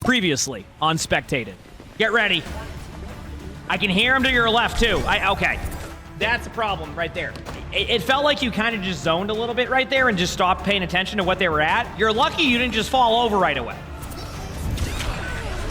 Previously on Spectating. Get ready. I can hear him to your left, too. Okay. That's a problem right there. It felt like you kind of just zoned a little bit right there and just stopped paying attention to what they were at. You're lucky you didn't just fall over right away.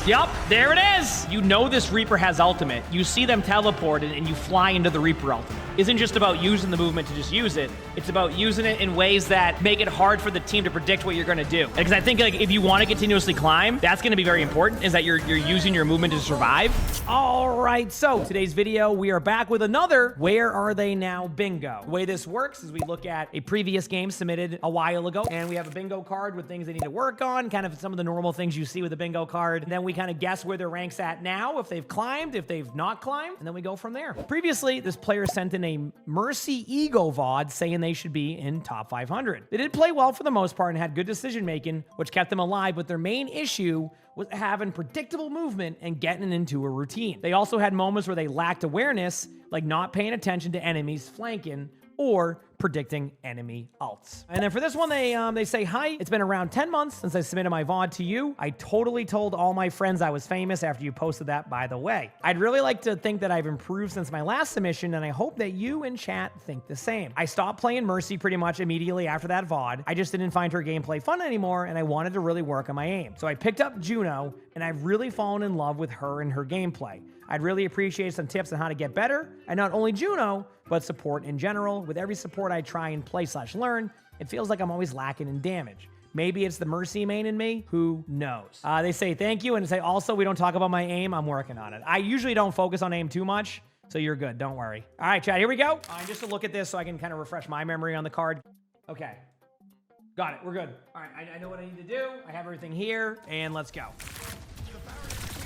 Yup, there it is. You know this Reaper has ultimate. You see them teleport and you fly into the Reaper ultimate. Isn't just about using the movement to just use it. It's about using it in ways that make it hard for the team to predict what you're going to do. Because I think like if you want to continuously climb, that's going to be very important, is that you're using your movement to survive. All right, so today's video, we are back with another Where Are They Now bingo. The way this works is we look at a previous game submitted a while ago, and we have a bingo card with things they need to work on, kind of some of the normal things you see with a bingo card. And then we kind of guess where their rank's at now, if they've climbed, if they've not climbed, and then we go from there. Previously, this player sent in a Mercy Ego VOD saying they should be in top 500. They did play well for the most part and had good decision making, which kept them alive, but their main issue was having predictable movement and getting into a routine. They also had moments where they lacked awareness, like not paying attention to enemies flanking or predicting enemy ults. And then for this one, they say, hi, it's been around 10 months since I submitted my VOD to you. I totally told all my friends I was famous after you posted that, by the way. I'd really like to think that I've improved since my last submission, and I hope that you in chat think the same. I stopped playing Mercy pretty much immediately after that VOD. I just didn't find her gameplay fun anymore, and I wanted to really work on my aim. So I picked up Juno, and I've really fallen in love with her and her gameplay. I'd really appreciate some tips on how to get better, and not only Juno, but support in general. With every support I try and play/learn, it feels like I'm always lacking in damage. Maybe it's the Mercy main in me, who knows? They say thank you, and say also, we don't talk about my aim, I'm working on it. I usually don't focus on aim too much, so you're good, don't worry. All right, chat, here we go. Just to look at this so I can kind of refresh my memory on the card. Okay, got it, we're good. All right, I know what I need to do. I have everything here, and let's go.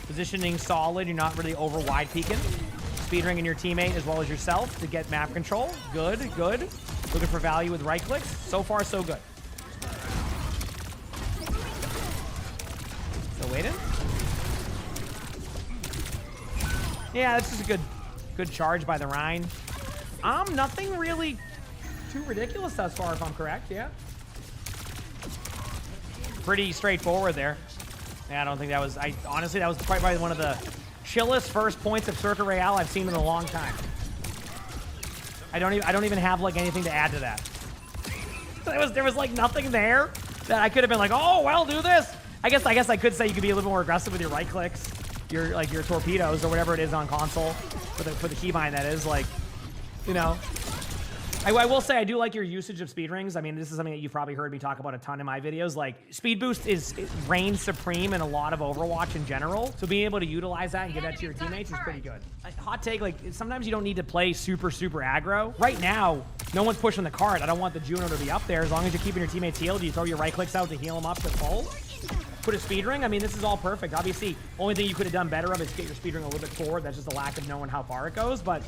Positioning solid, you're not really over wide peeking. Speedringing your teammate as well as yourself to get map control. Good, good. Looking for value with right clicks. So far, so good. Still waiting. Yeah, that's just a good charge by the Rhine. Nothing really too ridiculous thus far, if I'm correct, yeah. Pretty straightforward there. Yeah, I don't think that was, honestly, that was probably one of the chillest first points of Circuit Royale I've seen in a long time. I don't even have like anything to add to that. There was like nothing there that I could have been like, oh, well, do this. I guess I could say you could be a little more aggressive with your right clicks, your torpedoes or whatever it is on console for the keybind, that is, like, you know. I will say I do like your usage of speed rings. I mean, this is something that you've probably heard me talk about a ton in my videos. Like, speed boost reigns supreme in a lot of Overwatch in general. So being able to utilize that and give that to your teammates is pretty good. Hot take, like, sometimes you don't need to play super aggro. Right now, no one's pushing the card. I don't want the Juno to be up there. As long as you're keeping your teammates healed, you throw your right clicks out to heal them up to full. Put a speed ring. I mean, this is all perfect. Obviously, only thing you could have done better of is get your speed ring a little bit forward. That's just a lack of knowing how far it goes, but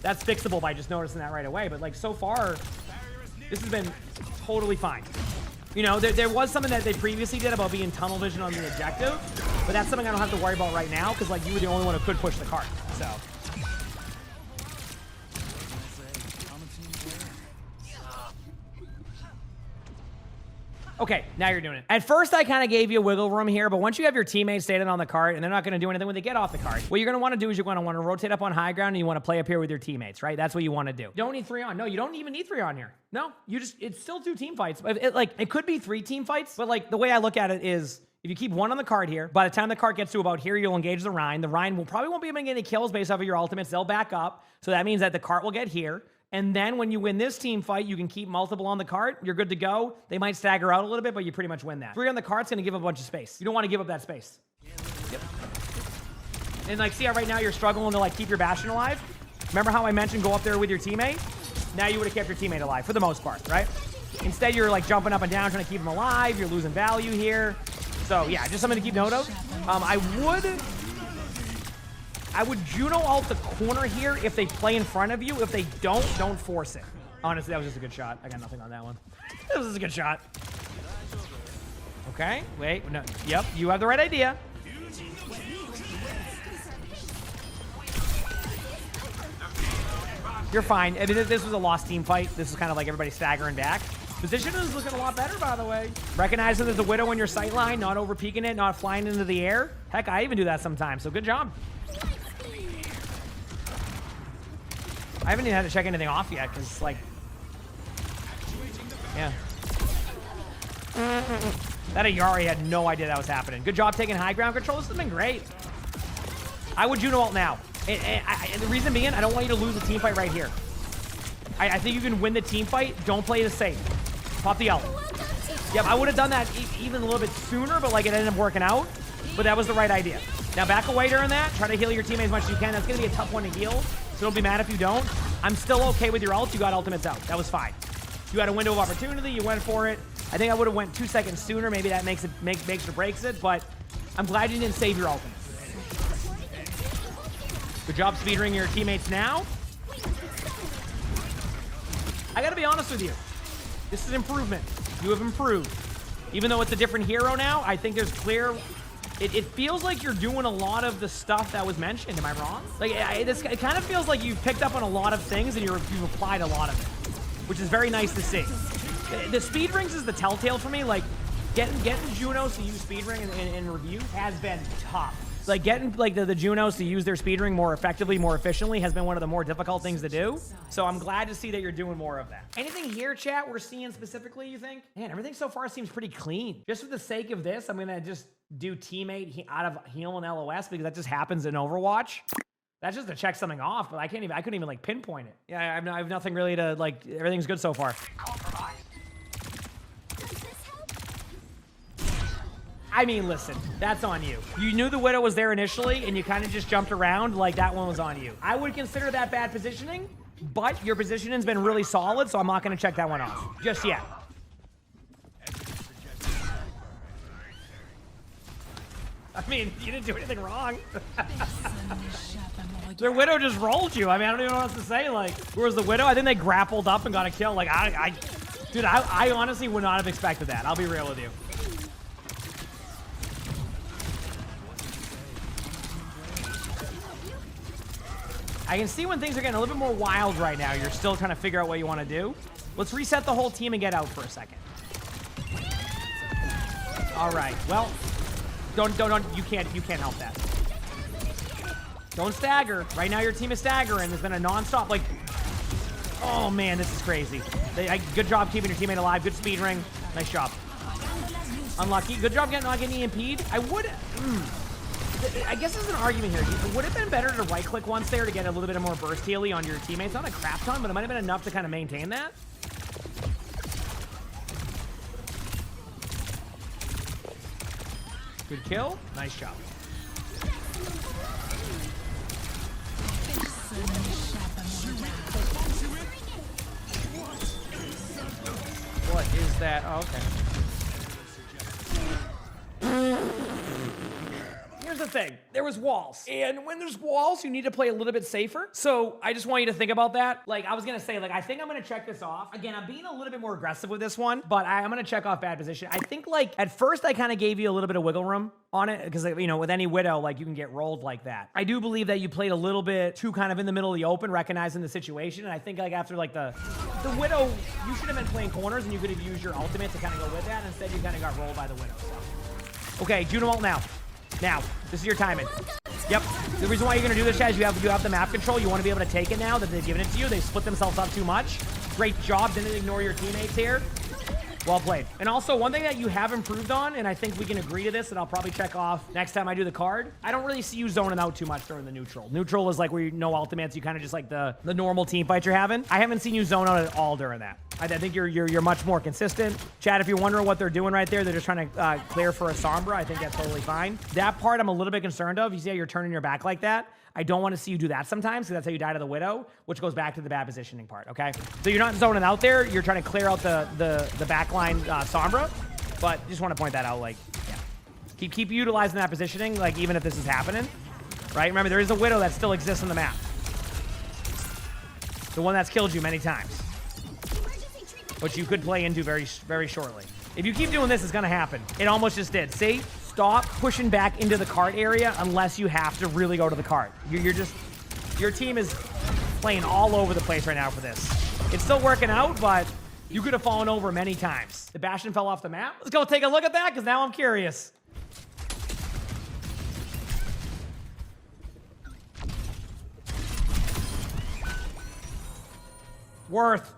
that's fixable by just noticing that right away. But like, so far, this has been totally fine. You know, there was something that they previously did about being tunnel vision on the objective, but that's something I don't have to worry about right now because like you were the only one who could push the cart. So. Okay, now you're doing it. At first, I kind of gave you wiggle room here, but once you have your teammates standing on the cart and they're not going to do anything when they get off the cart, what you're going to want to do is you're going to want to rotate up on high ground and you want to play up here with your teammates, right? That's what you want to do. You don't need 3 on. No, you don't even need 3 on here. No, it's still 2 team fights. It could be 3 team fights, but like the way I look at it is if you keep 1 on the cart here, by the time the cart gets to about here, you'll engage the Rhine. The Rhine probably won't be able to get any kills based off of your ultimates. They'll back up. So that means that the cart will get here. And then when you win this team fight, you can keep multiple on the cart. You're good to go. They might stagger out a little bit, but you pretty much win that. 3 on the cart's going to give up a bunch of space. You don't want to give up that space. Yep. And like, see how right now you're struggling to like keep your Bastion alive? Remember how I mentioned go up there with your teammate? Now you would have kept your teammate alive for the most part, right? Instead, you're like jumping up and down trying to keep them alive. You're losing value here. So yeah, just something to keep note of. I would Juno ult the corner here if they play in front of you. If they don't force it. Honestly, that was just a good shot. I got nothing on that one. That was just a good shot. Okay, wait, no, yep, you have the right idea. You're fine. I mean, this was a lost team fight. This is kind of like everybody staggering back. Position is looking a lot better, by the way. Recognizing there's a Widow in your sight line, not over peeking it, not flying into the air. Heck, I even do that sometimes, so good job. I haven't even had to check anything off yet, because, like, yeah. That Ayari had no idea that was happening. Good job taking high ground control. This has been great. I would Juno ult now. And the reason being, I don't want you to lose the team fight right here. I think you can win the team fight. Don't play the safe. Pop the ult. Yep, I would have done that even a little bit sooner, but like it ended up working out. But that was the right idea. Now back away during that. Try to heal your teammate as much as you can. That's going to be a tough one to heal. So don't be mad if you don't. I'm still okay with your ult. You got ultimates out. That was fine. You had a window of opportunity. You went for it. I think I would have went 2 seconds sooner. Maybe that makes or breaks it. But I'm glad you didn't save your ultimate. Good job speedring your teammates now. I gotta be honest with you. This is improvement. You have improved. Even though it's a different hero now, I think there's clear... It feels like you're doing a lot of the stuff that was mentioned. Am I wrong? Like, it kind of feels like you've picked up on a lot of things and you've applied a lot of it, which is very nice to see. The speed rings is the telltale for me. Like, getting Junos to use speed ring in review has been tough. Like, getting like the Junos to use their speed ring more effectively, more efficiently has been one of the more difficult things to do. So I'm glad to see that you're doing more of that. Anything here, chat, we're seeing specifically, you think? Man, everything so far seems pretty clean. Just for the sake of this, I'm gonna just do teammate out of heal and LOS because that just happens in Overwatch. That's just to check something off, but I couldn't even like pinpoint it. Yeah, I have nothing really to like, everything's good so far. I mean, listen, that's on you. You knew the Widow was there initially, and you kind of just jumped around like that one was on you. I would consider that bad positioning, but your positioning's been really solid, so I'm not going to check that one off just yet. I mean, you didn't do anything wrong. Their Widow just rolled you. I mean, I don't even know what else to say. Like, where's the Widow? I think they grappled up and got a kill. Like, dude, I honestly would not have expected that. I'll be real with you. I can see when things are getting a little bit more wild right now. You're still trying to figure out what you want to do. Let's reset the whole team and get out for a second. All right. Well, don't. You can't help that. Don't stagger. Right now, your team is staggering. There's been a non-stop. Like, oh man, this is crazy. Good job keeping your teammate alive. Good speed ring. Nice job. Unlucky. Good job not getting EMP'd. I guess there's an argument here. It would have been better to right-click once there to get a little bit more burst healy on your teammates. Not a crap ton, but it might have been enough to kind of maintain that. Good kill. Nice job. What is that? Oh, okay. Here's the thing. There was walls. And when there's walls, you need to play a little bit safer. So I just want you to think about that. Like, I was going to say, like, I think I'm going to check this off. Again, I'm being a little bit more aggressive with this one, but I'm going to check off bad position. I think, like, at first I kind of gave you a little bit of wiggle room on it because, you know, with any Widow, like, you can get rolled like that. I do believe that you played a little bit too kind of in the middle of the open, recognizing the situation. And I think, like, after, like, the Widow, you should have been playing corners and you could have used your ultimate to kind of go with that. Instead, you kind of got rolled by the Widow. So. Okay, Juno ult now. Now, this is your timing. Yep. The reason why you're going to do this, chat, is you have the map control. You want to be able to take it now that they've given it to you. They split themselves up too much. Great job. Didn't ignore your teammates here. Well played. And also, one thing that you have improved on, and I think we can agree to this, and I'll probably check off next time I do the card, I don't really see you zoning out too much during the neutral. Neutral is like where you know ultimates, you kind of just like the normal team fight you're having. I haven't seen you zone out at all during that. I think you're much more consistent. Chat, if you're wondering what they're doing right there, they're just trying to clear for a Sombra. I think that's totally fine. That part I'm a little bit concerned of. You see how you're turning your back like that? I don't want to see you do that sometimes because that's how you die to the Widow, which goes back to the bad positioning part, okay? So you're not zoning out there. You're trying to clear out the backline Sombra, but just want to point that out, like, yeah. Keep utilizing that positioning, like, even if this is happening, right? Remember, there is a Widow that still exists on the map. The one that's killed you many times, which you could play into very, very shortly. If you keep doing this, it's going to happen. It almost just did. See? Stop pushing back into the cart area unless you have to really go to the cart. Your team is playing all over the place right now for this. It's still working out, but You could have fallen over many times. The Bastion fell off the map. Let's go take a look at that, because now I'm curious. Worth.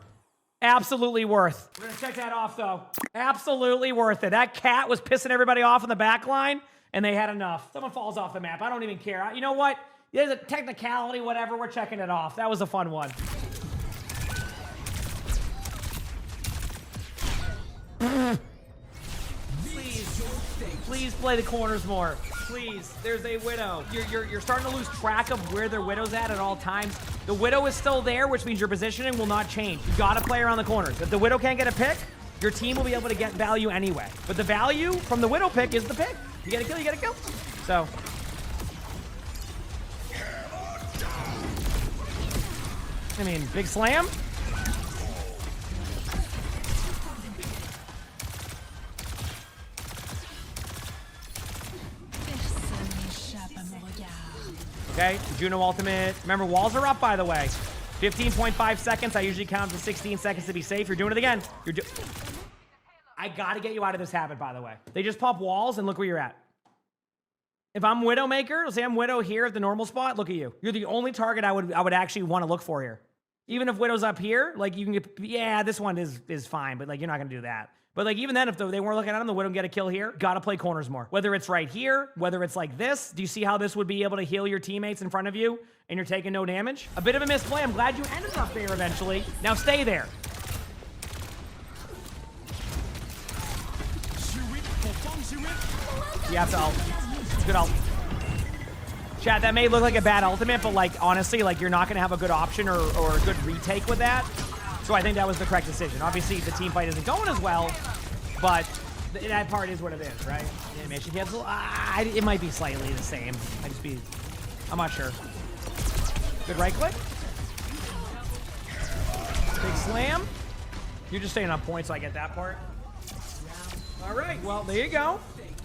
Absolutely worth. We're gonna check that off, though. Absolutely worth it. That cat was pissing everybody off in the back line, and they had enough. Someone falls off the map. I don't even care. You know what? There's a technicality, whatever. We're checking it off. That was a fun one. Please play the corners more. Please. There's a Widow. You're starting to lose track of where their Widow's at all times. The Widow is still there, which means your positioning will not change. You gotta play around the corners. If the Widow can't get a pick, your team will be able to get value anyway. But the value from the Widow pick is the pick. You get a kill, you get a kill. So. I mean, big slam. Okay, Juno ultimate. Remember, walls are up, by the way. 15.5 seconds. I usually count to 16 seconds to be safe. You're doing it again. I gotta get you out of this habit, by the way. They just pop walls, and look where you're at. If I'm Widowmaker, let's say I'm Widow here at the normal spot, look at you. You're the only target I would actually want to look for here. Even if Widow's up here, like, you can get, yeah, this one is fine, but, like, you're not gonna do that. But, like, even then, if they weren't looking at him, the Widow can get a kill here. Gotta play corners more. Whether it's right here, whether it's like this. Do you see how this would be able to heal your teammates in front of you and you're taking no damage? A bit of a misplay. I'm glad you ended up there eventually. Now stay there. You have to ult. It's good ult. Chat, that may look like a bad ultimate, but, like, honestly, like, you're not gonna have a good option or a good retake with that. So I think that was the correct decision. Obviously, the team fight isn't going as well, but that part is what it is, right? Animation cancel. It might be slightly the same. I'm not sure. Good right click. Big slam. You're just staying on point, so I get that part. All right, well, there you go.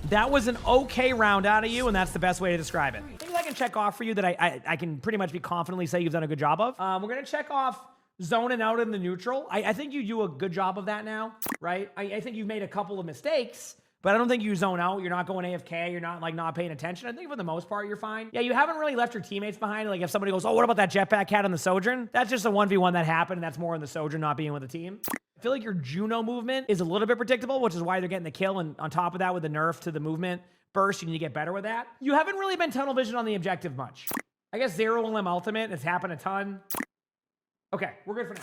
That was an okay round out of you, and that's the best way to describe it. Things I can check off for you that I can pretty much be confidently say you've done a good job of. We're going to check off zoning out in the neutral. I think you do a good job of that now, right? I think you've made a couple of mistakes, but I don't think you zone out. You're not going AFK. You're not, like, not paying attention. I think for the most part, you're fine. Yeah, you haven't really left your teammates behind. Like, if somebody goes, oh, what about that jetpack cat on the Sojourn? That's just a 1v1 that happened, and that's more in the Sojourn not being with the team. I feel like your Juno movement is a little bit predictable, which is why they're getting the kill, and on top of that, with the nerf to the movement burst, you need to get better with that. You haven't really been tunnel vision on the objective much. I guess 0 LM ultimate. It's happened a ton. Okay, we're good for now.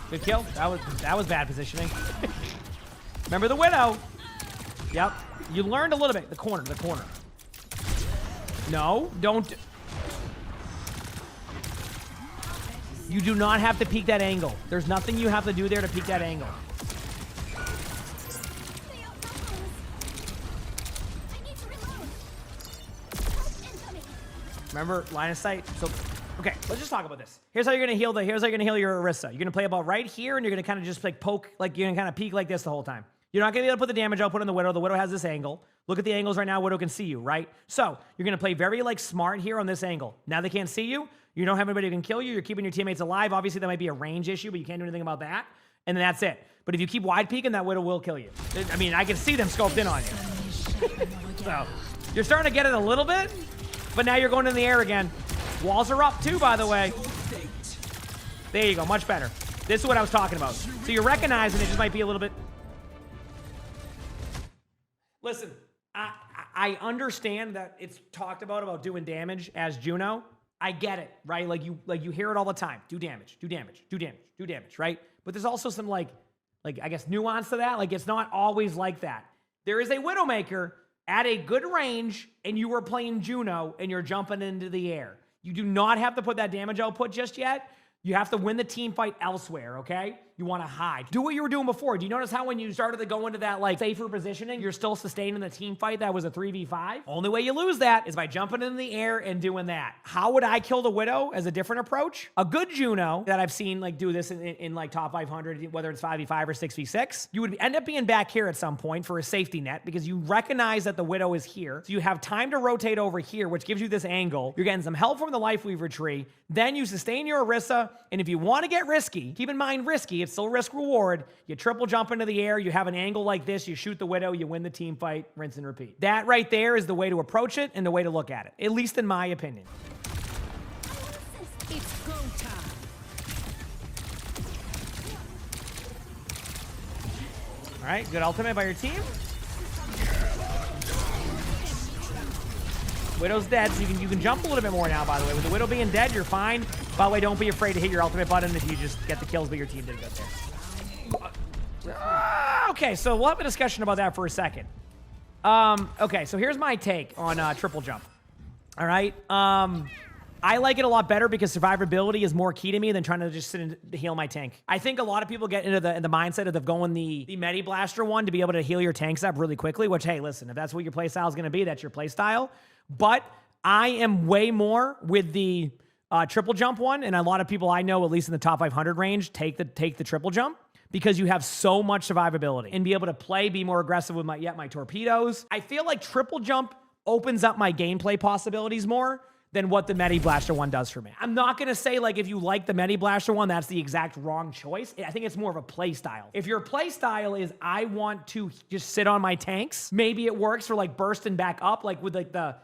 Good kill. That was bad positioning. Remember the Widow. Yep. You learned a little bit. The corner. No, don't. You do not have to peek that angle. There's nothing you have to do there to peek that angle. Remember, line of sight. So, okay, let's just talk about this. Here's how you're gonna heal your Orisa. You're gonna play about right here, and you're gonna kind of just, like, poke, like, you're gonna kind of peek like this the whole time. You're not gonna be able to put the damage output on the Widow. The Widow has this angle. Look at the angles right now. Widow can see you, right? So you're gonna play very, like, smart here on this angle. Now they can't see you. You don't have anybody who can kill you. You're keeping your teammates alive. Obviously, that might be a range issue, but you can't do anything about that. And then that's it. But if you keep wide peeking, that Widow will kill you. I mean, I can see them scoped in on you. So you're starting to get it a little bit. But now you're going in the air again. Walls are up too, by the way. There you go, much better. This is what I was talking about. So you're recognizing it just might be a little bit. Listen, I understand that it's talked about doing damage as Juno. I get it, right? Like you hear it all the time. Do damage, right? But there's also some like I guess nuance to that. Like, it's not always like that. There is a Widowmaker at a good range, and you are playing Juno, and you're jumping into the air. You do not have to put that damage output just yet. You have to win the team fight elsewhere, okay? you want to hide. Do what you were doing before. Do you notice how when you started to go into that like safer positioning, you're still sustaining the team fight that was a 3v5? Only way you lose that is by jumping in the air and doing that. How would I kill the Widow as a different approach? A good Juno that I've seen like do this in like top 500, whether it's 5v5 or 6v6, you would end up being back here at some point for a safety net because you recognize that the Widow is here. So you have time to rotate over here, which gives you this angle. You're getting some help from the Life Weaver tree. Then you sustain your Orisa. And if you want to get risky, keep in mind risky, it's still risk reward. You triple jump into the air. You have an angle like this. You shoot the Widow. You win the team fight. Rinse and repeat. That right there is the way to approach it and the way to look at it, at least in my opinion. It's go time. All right, good ultimate by your team. Widow's dead, so you can jump a little bit more now, by the way. With the Widow being dead, you're fine. By the way, don't be afraid to hit your ultimate button if you just get the kills, but your team didn't get there. Okay, so we'll have a discussion about that for a second. Okay, so here's my take on triple jump. All right. I like it a lot better because survivability is more key to me than trying to just sit and heal my tank. I think a lot of people get into the mindset of going the Medi Blaster one to be able to heal your tanks up really quickly, which, hey, listen, if that's what your playstyle is going to be, that's your playstyle. But I am way more with the triple jump one, and a lot of people I know, at least in the top 500 range, take the triple jump because you have so much survivability and be able to be more aggressive with my torpedoes. I feel like triple jump opens up my gameplay possibilities more than what the Medi Blaster one does for me. I'm not going to say, like, if you like the Medi Blaster one, that's the exact wrong choice. I think it's more of a play style. If your play style is, I want to just sit on my tanks, maybe it works for, like, bursting back up, like, with, like, the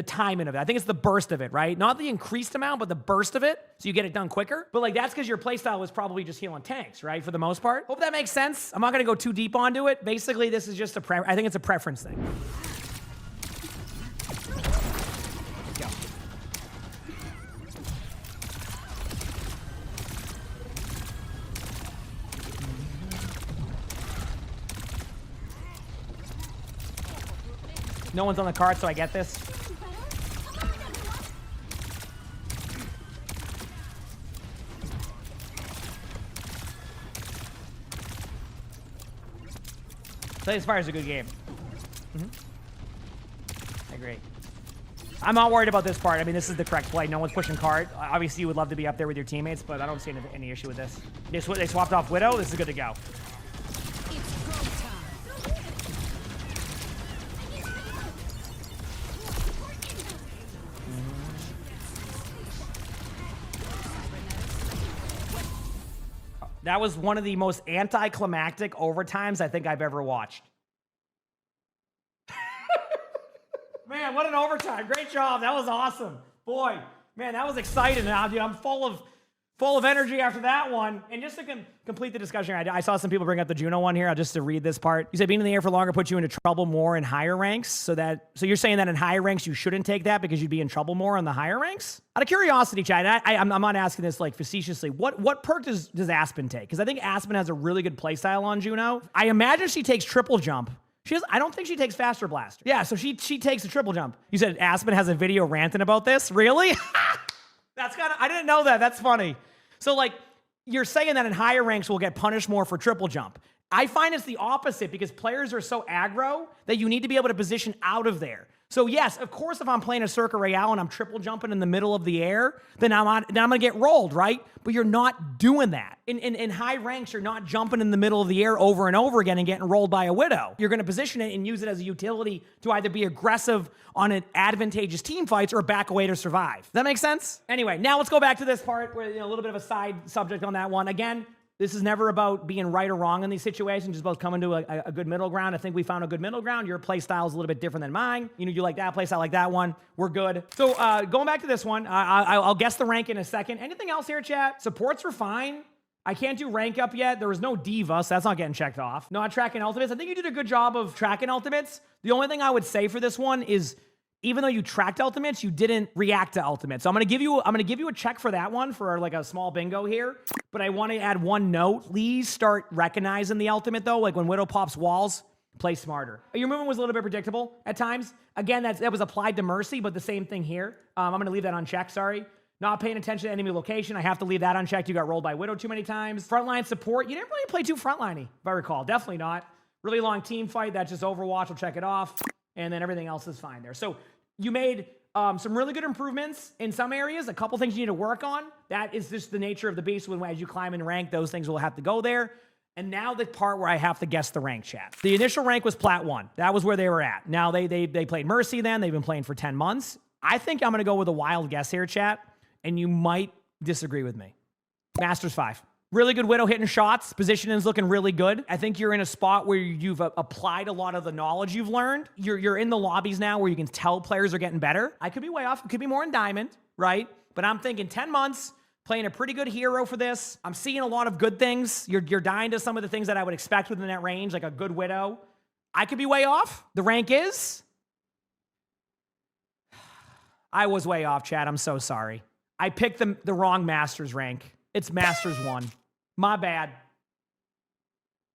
timing of it. I think it's the burst of it, right? Not the increased amount, but the burst of it, so you get it done quicker. But, like, that's because your play style was probably just healing tanks, right, for the most part. Hope that makes sense. I'm not going to go too deep onto it. Basically, this is just I think it's a preference thing. No one's on the card, so I get this. Slay Fire is a good game. I agree. I'm not worried about this part. I mean, this is the correct play. No one's pushing card. Obviously, you would love to be up there with your teammates, but I don't see any issue with this. They swapped off Widow. This is good to go. That was one of the most anticlimactic overtimes I think I've ever watched. Man, what an overtime. Great job. That was awesome. Boy, man, that was exciting. Now, dude, I'm full of energy after that one. And just to complete the discussion, I saw some people bring up the Juno one here. Just to read this part. You said being in the air for longer puts you into trouble more in higher ranks. So you're saying that in higher ranks you shouldn't take that because you'd be in trouble more in the higher ranks? Out of curiosity, Chad, I'm not asking this like facetiously. What perk does Aspen take? Because I think Aspen has a really good playstyle on Juno. I imagine she takes triple jump. I don't think she takes faster blaster. Yeah, so she takes a triple jump. You said Aspen has a video ranting about this? Really? I didn't know that. That's funny. So, like, you're saying that in higher ranks we'll get punished more for triple jump. I find it's the opposite because players are so aggro that you need to be able to position out of there. So, yes, of course, if I'm playing a Circa Royale and I'm triple jumping in the middle of the air, then I'm going to get rolled, right? But you're not doing that. In high ranks, you're not jumping in the middle of the air over and over again and getting rolled by a Widow. You're going to position it and use it as a utility to either be aggressive on an advantageous team fights or back away to survive. Does that make sense? Anyway, now let's go back to this part where a little bit of a side subject on that one. Again, this is never about being right or wrong in these situations, just about coming to a good middle ground. I think we found a good middle ground. Your play style is a little bit different than mine. You like that play style, like that one. We're good. So going back to this one, I'll guess the rank in a second. Anything else here, chat? Supports were fine. I can't do rank up yet. There was no diva, so that's not getting checked off. Not tracking ultimates. I think you did a good job of tracking ultimates. The only thing I would say for this one is, even though you tracked ultimates, you didn't react to ultimates. So I'm gonna give you a check for that one for like a small bingo here. But I want to add one note. Please start recognizing the ultimate though. Like when Widow pops walls, play smarter. Your movement was a little bit predictable at times. Again, that was applied to Mercy, but the same thing here. I'm gonna leave that unchecked, sorry. Not paying attention to enemy location. I have to leave that unchecked. You got rolled by Widow too many times. Frontline support. You didn't really play too frontliney, if I recall. Definitely not. Really long team fight. That's just Overwatch. We'll check it off. And then everything else is fine there. So you made some really good improvements in some areas. A couple things you need to work on. That is just the nature of the beast. When as you climb in rank, those things will have to go there. And now the part where I have to guess the rank, chat. The initial rank was Plat 1. That was where they were at. Now they played Mercy then. They've been playing for 10 months. I think I'm going to go with a wild guess here, chat. And you might disagree with me. Masters 5. Really good Widow hitting shots. Positioning is looking really good. I think you're in a spot where you've applied a lot of the knowledge you've learned. You're in the lobbies now where you can tell players are getting better. I could be way off. It could be more in Diamond, right? But I'm thinking 10 months, playing a pretty good hero for this. I'm seeing a lot of good things. You're dying to some of the things that I would expect within that range, like a good Widow. I could be way off. The rank is... I was way off, chat. I'm so sorry. I picked the wrong Masters rank. It's Masters 1. My bad.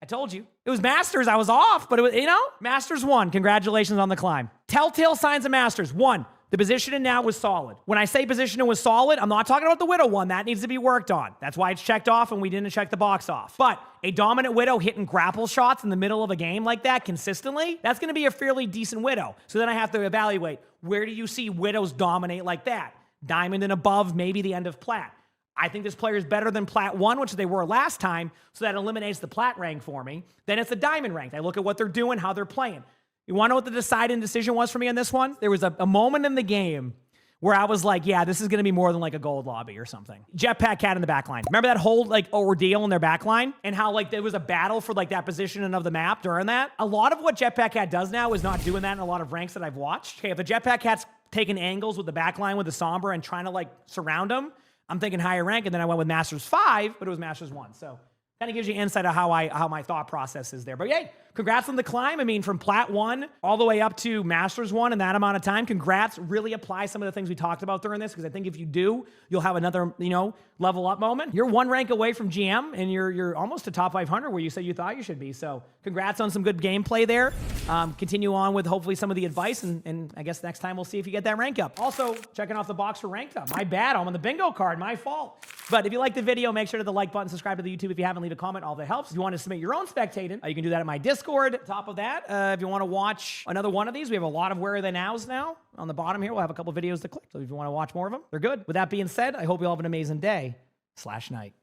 I told you. It was Masters. I was off, but it was, Masters 1. Congratulations on the climb. Telltale signs of Masters. 1. The positioning now was solid. When I say positioning was solid, I'm not talking about the Widow one. That needs to be worked on. That's why it's checked off and we didn't check the box off. But a dominant Widow hitting grapple shots in the middle of a game like that consistently, that's going to be a fairly decent Widow. So then I have to evaluate, where do you see Widows dominate like that? Diamond and above, maybe the end of Plat. I think this player is better than Plat 1, which they were last time, so that eliminates the Plat rank for me. Then it's the Diamond rank. I look at what they're doing, how they're playing. You want to know what the deciding decision was for me on this one? There was a moment in the game where I was like, yeah, this is going to be more than like a gold lobby or something. Jetpack Cat in the backline. Remember that whole like ordeal in their backline? And how like there was a battle for like that positioning of the map during that? A lot of what Jetpack Cat does now is not doing that in a lot of ranks that I've watched. Okay, if the Jetpack Cat's taking angles with the backline with the Sombra and trying to like surround them, I'm thinking higher rank, and then I went with Masters 5, but it was Masters 1. So kind of gives you insight of how my thought process is there. But yay, congrats on the climb. I mean, from Plat 1 all the way up to Masters 1 in that amount of time. Congrats. Really apply some of the things we talked about during this, because I think if you do, you'll have another, level up moment. You're one rank away from GM, and you're almost to top 500 where you said you thought you should be. So congrats on some good gameplay there. Continue on with hopefully some of the advice, and I guess next time we'll see if you get that rank up. Also, checking off the box for ranked up. My bad. I'm on the bingo card. My fault. But if you like the video, make sure to hit the like button, subscribe to the YouTube if you haven't, leave a comment. All that helps. If you want to submit your own spectating, you can do that at my Discord. Top of that, if you want to watch another one of these, we have a lot of Where Are They Nows now. On the bottom here, we'll have a couple videos to click. So if you want to watch more of them, they're good. With that being said, I hope you all have an amazing day/night.